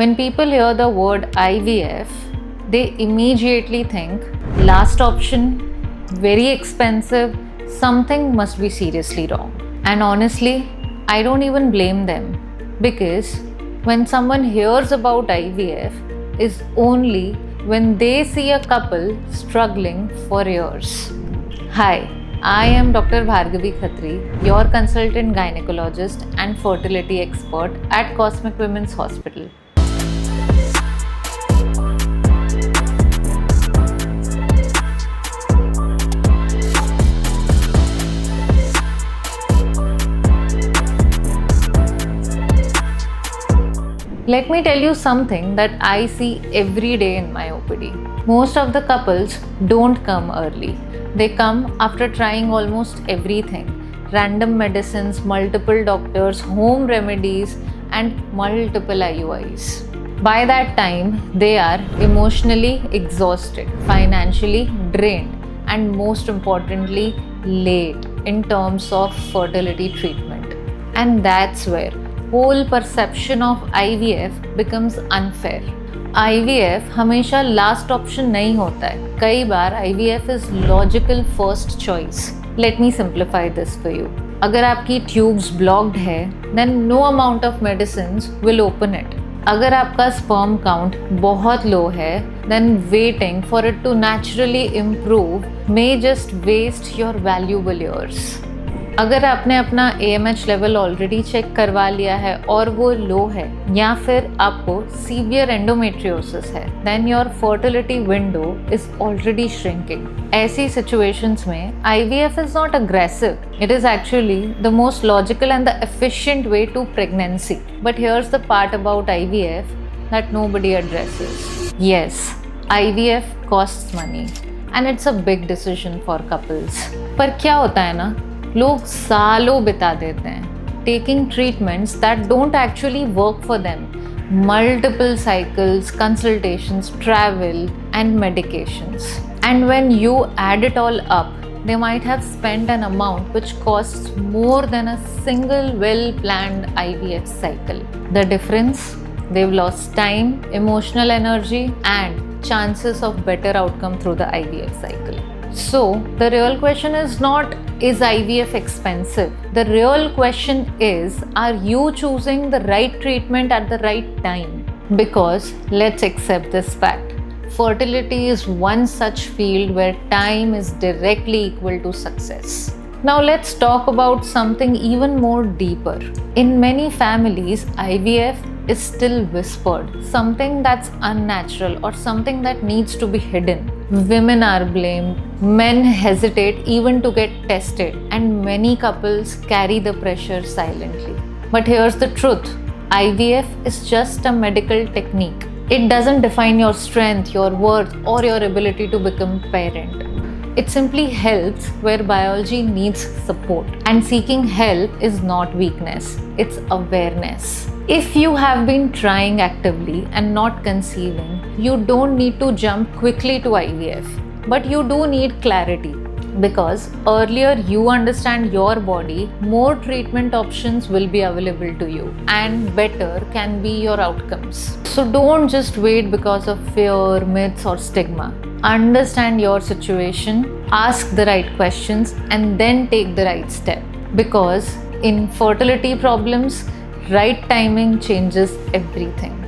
When people hear the word IVF, they immediately think last option, very expensive, something must be seriously wrong. And honestly, I don't even blame them, because when someone hears about IVF is only when they see a couple struggling for years. Hi, I am Dr. Bhargavi Khatri, your consultant gynecologist and fertility expert at Cosmic Women's Hospital. Let me tell you something that I see every day in my OPD. Most of the couples don't come early. They come after trying almost everything: random medicines, multiple doctors, home remedies, and multiple IUIs. By that time, they are emotionally exhausted, financially drained, and most importantly, late in terms of fertility treatment. And that's where whole perception of IVF becomes unfair. IVF हमेशा last option नहीं होता है. कई बार IVF is logical first choice. Let me simplify this for you. अगर आपकी tubes blocked है, then no amount of medicines will open it. अगर आपका sperm count बहुत लो है, then waiting for it to naturally improve may just waste your valuable years. अगर आपने अपना AMH लेवल ऑलरेडी चेक करवा लिया है और वो लो है, या फिर आपको सीवियर एंडोमेट्रियोसिस है, then your fertility window is already shrinking. ऐसी सिचुएशंस में IVF is not aggressive. It is actually the most logical and the efficient way to pregnancy. But here's the part about IVF that nobody addresses. Yes, IVF costs money and it's a big decision for couples. पर क्या होता है ना, लोग सालों बिता देते हैं taking treatments that don't actually work for them. Multiple cycles, consultations, travel, and medications. And when you add it all up, they might have spent an amount which costs more than a single well-planned IVF cycle. The difference? They've lost time, emotional energy, and chances of better outcome through the IVF cycle. So, the real question is not, is IVF expensive? The real question is, are you choosing the right treatment at the right time? Because let's accept this fact. Fertility is one such field where time is directly equal to success. Now let's talk about something even more deeper. In many families, IVF is still whispered, something that's unnatural or something that needs to be hidden. Women are blamed, men hesitate even to get tested, and many couples carry the pressure silently. But here's the truth. IVF is just a medical technique. It doesn't define your strength, your worth, or your ability to become parent. It simply helps where biology needs support. And seeking help is not weakness, it's awareness. If you have been trying actively and not conceiving, you don't need to jump quickly to IVF. But you do need clarity. Because earlier you understand your body, more treatment options will be available to you, and better can be your outcomes. So don't just wait because of fear, myths, or stigma. Understand your situation, ask the right questions, and then take the right step. Because in fertility problems, right timing changes everything.